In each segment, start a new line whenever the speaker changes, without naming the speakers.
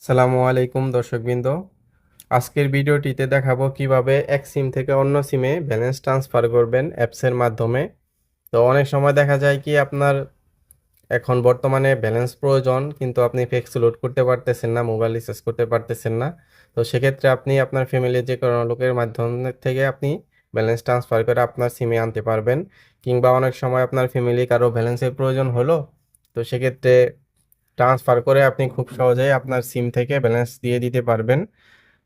সালামু আলাইকুম দর্শকবৃন্দ। আজকের ভিডিওটিতে দেখাবো কিভাবে এক সিম থেকে অন্য সিমে ব্যালেন্স ট্রান্সফার করবেন অ্যাপসের মাধ্যমে। তো অনেক সময় দেখা যায় কি আপনার এখন বর্তমানে ব্যালেন্স প্রয়োজন, কিন্তু আপনি ফিক্স লোড করতে পারতেছেন না, মোবাইল রিচার্জ করতে পারতেছেন না। তো সেক্ষেত্রে আপনি আপনার ফ্যামিলির যে কোনো লোকের মাধ্যমে থেকে আপনি ব্যালেন্স ট্রান্সফার করে আপনার সিমে আনতে পারবেন। কিংবা অনেক সময় আপনার ফ্যামিলি কারো ব্যালেন্সের প্রয়োজন হলো, তো সেক্ষেত্রে ট্রান্সফার করে আপনি খুব সহজেই আপনার সিম থেকে ব্যালেন্স দিয়ে দিতে পারবেন।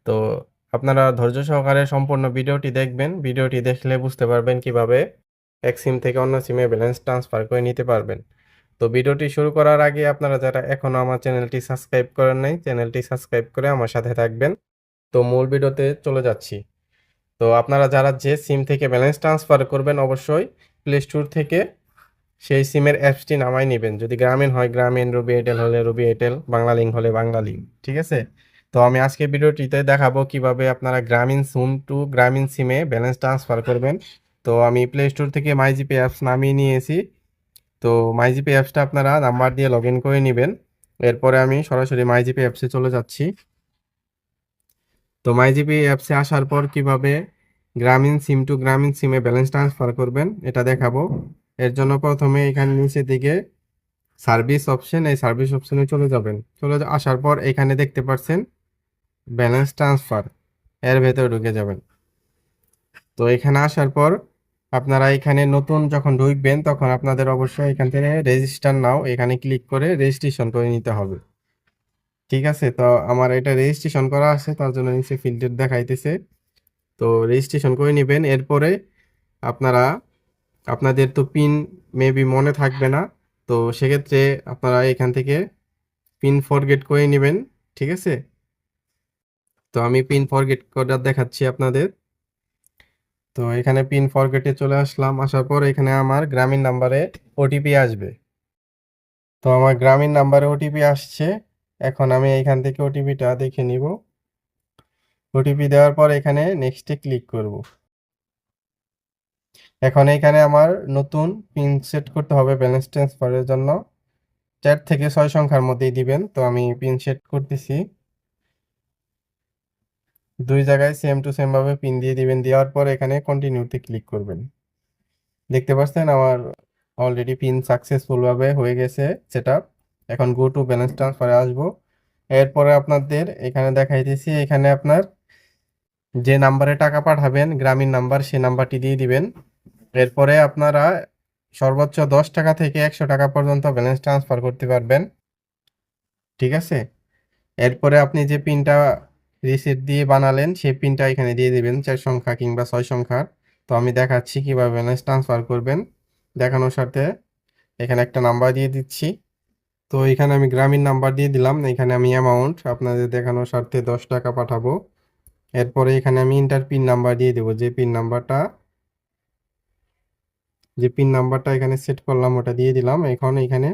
তো আপনারা ধৈর্য সহকারে সম্পূর্ণ ভিডিওটি দেখবেন। ভিডিওটি দেখলে বুঝতে পারবেন কিভাবে এক সিম থেকে অন্য সিমে ব্যালেন্স ট্রান্সফার করে নিতে পারবেন। তো ভিডিওটি শুরু করার আগে আপনারা যারা এখনও আমার চ্যানেলটি সাবস্ক্রাইব করেন নাই, চ্যানেলটি সাবস্ক্রাইব করে আমার সাথে থাকবেন। তো মূল ভিডিওতে চলে যাচ্ছি। তো আপনারা যারা যে সিম থেকে ব্যালেন্স ট্রান্সফার করবেন, অবশ্যই প্লে স্টোর থেকে সেই সিমের অ্যাপসটি নামাই নেবেন। যদি গ্রামীণ হয় গ্রামীণ, রবি এয়ারটেল হলে রবি এয়ারটেল, বাংলা লিংক হলে বাংলা লিংক, ঠিক আছে। তো আমি আজকে ভিডিওটিতে দেখাবো কিভাবে আপনারা গ্রামীণ সিম টু গ্রামীণ সিমে ব্যালেন্স ট্রান্সফার করবেন। তো আমি প্লে স্টোর থেকে মাইজিপি অ্যাপস নামিয়ে নিয়েছি। তো মাইজিপি অ্যাপসটা আপনারা নাম্বার দিয়ে লগ ইন করে নেবেন। এরপরে আমি সরাসরি মাইজিপি অ্যাপসে চলে যাচ্ছি। তো মাইজিপি অ্যাপসে আসার পর কিভাবে গ্রামীণ সিম টু গ্রামীণ সিমে ব্যালেন্স ট্রান্সফার করবেন এটা দেখাবো। এর জন্য প্রথমে এখানে নিচের দিকে সার্ভিস অপশন, এই সার্ভিস অপশনে চলে যাবেন। আসার পর এখানে দেখতে পাচ্ছেন ব্যালেন্স ট্রান্সফার, এর ভেতরে ঢুকে যাবেন। তো এখানে আসার পর আপনারা এখানে নতুন যখন ঢুকবেন তখন আপনাদের অবশ্যই এখান থেকে রেজিস্টার নাও এখানে ক্লিক করে রেজিস্ট্রেশন করে নিতে হবে, ঠিক আছে। তো আমার এটা রেজিস্ট্রেশন করা আছে, তার জন্য নিচে ফিল্টার দেখাইতেছে। তো রেজিস্ট্রেশন করে নেবেন। এরপরে আপনারা আপনাদের তো পিন মেবি মনে থাকবে না, তো সেক্ষেত্রে আপনারা এখান থেকে পিন ফরগেট করে নেবেন, ঠিক আছে। তো আমি পিন ফরগেট করার দেখাচ্ছি আপনাদের। তো এখানে পিন ফরগেটে চলে আসলাম। আসার পর এখানে আমার গ্রামীণ নাম্বারে ওটিপি আসবে। তো আমার গ্রামীণ নাম্বারে ওটিপি আসছে। এখন আমি এখান থেকে ওটিপিটা দেখে নিব। ওটিপি দেওয়ার পর এখানে নেক্সটে ক্লিক করব। এখন এখানে আমার নতুন পিন সেট করতে হবে ব্যালেন্স ট্রান্সফারের জন্য। 4 থেকে 6 সংখ্যার মধ্যেই দিবেন। তো আমি পিন সেট করতেছি। দুই জায়গায় সেম টু সেম ভাবে পিন দিয়ে দিবেন। দেওয়ার পর এখানে কন্টিনিউতে ক্লিক করবেন। দেখতে পাচ্ছেন আমার অলরেডি পিন সাকসেসফুল ভাবে হয়ে গেছে সেটআপ। এখন গো টু ব্যালেন্স ট্রান্সফারে আসবো। এরপরে আপনাদের এখানে দেখাইতেছি, এখানে আপনার যে নাম্বারে টাকা পাঠাবেন গ্রামীণ নাম্বার, সে নাম্বারটি দিয়ে দিবেন। এরপরে আপনারা সর্বোচ্চ 10 টাকা থেকে 100 টাকা পর্যন্ত ব্যালেন্স ট্রান্সফার করতে পারবেন, ঠিক আছে। এরপরে আপনি যে পিনটা রিসেট দিয়ে বানালেন সেই পিনটা এখানে দিয়ে দিবেন, 4 সংখ্যা কিংবা 6 সংখ্যার। তো আমি দেখাচ্ছি কিভাবে ব্যালেন্স ট্রান্সফার করবেন দেখানোর সাথে। এখানে একটা নাম্বার দিয়ে দিচ্ছি। তো এখানে আমি গ্রামীণ নাম্বার দিয়ে দিলাম। এখানে আমি অ্যামাউন্ট আপনাদের দেখানোর স্বার্থে 10 টাকা পাঠাবো। এরপরে এখানে আমি ইন্টার পিন নাম্বার দিয়ে দেবো, যে পিন নাম্বারটা এখানে সেট করলাম ওটা দিয়ে দিলাম। এখন এখানে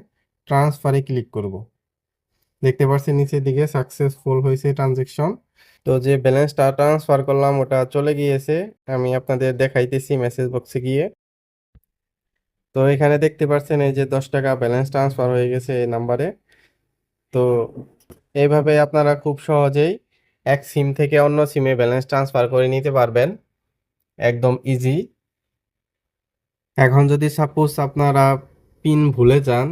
ট্রান্সফারে ক্লিক করব। দেখতে পাচ্ছেন নিচের দিকে সাকসেসফুল হয়েছে ট্রানজেকশন। তো যে ব্যালেন্সটা ট্রান্সফার করলাম ওটা চলে গিয়েছে। আমি আপনাদের দেখাইতেছি মেসেজ বক্সে গিয়ে। তো এখানে দেখতে পাচ্ছেন এই যে 10 টাকা ব্যালেন্স ট্রান্সফার হয়ে গেছে এই নাম্বারে। তো এইভাবে আপনারা খুব সহজেই এক সিম থেকে অন্য সিমে ব্যালেন্স ট্রান্সফার করে নিতে পারবেন, একদম ইজি। এখন যদি সাপোজ আপনারা পিন ভুলে যান,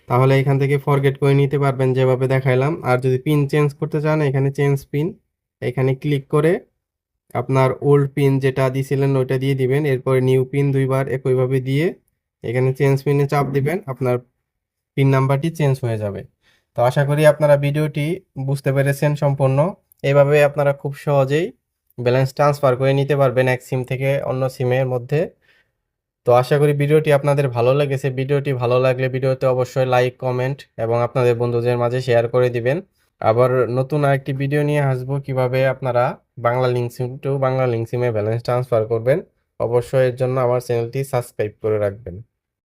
তাহলে এখান থেকে ফরগেট করে নিতে পারবেন যেভাবে দেখাইলাম। আর যদি পিন চেঞ্জ করতে চান এখানে চেঞ্জ পিন, এখানে ক্লিক করে আপনার ওল্ড পিন যেটা দিয়েছিলেন ওইটা দিয়ে দিবেন। এরপরে নিউ পিন দুইবার একইভাবে দিয়ে এখানে চেঞ্জ পিনে চাপ দিবেন, আপনার পিন নাম্বারটি চেঞ্জ হয়ে যাবে। তো আশা করি আপনারা ভিডিওটি বুঝতে পেরেছেন সম্পূর্ণ। এভাবে আপনারা খুব সহজেই ব্যালেন্স ট্রান্সফার করে নিতে পারবেন এক সিম থেকে অন্য সিমের মধ্যে। তো আশা করি ভিডিওটি আপনাদের ভালো লেগেছে। ভিডিওটি ভালো লাগলে ভিডিওতে অবশ্যই লাইক, কমেন্ট এবং আপনাদের বন্ধুদের মাঝে শেয়ার করে দিবেন। আবার নতুন আরেকটি ভিডিও নিয়ে আসবো কিভাবে আপনারা Bangla link seem to Bangla link সিমে ব্যালেন্স ট্রান্সফার করবেন। অবশ্যই এর জন্য আমার চ্যানেলটি সাবস্ক্রাইব করে রাখবেন।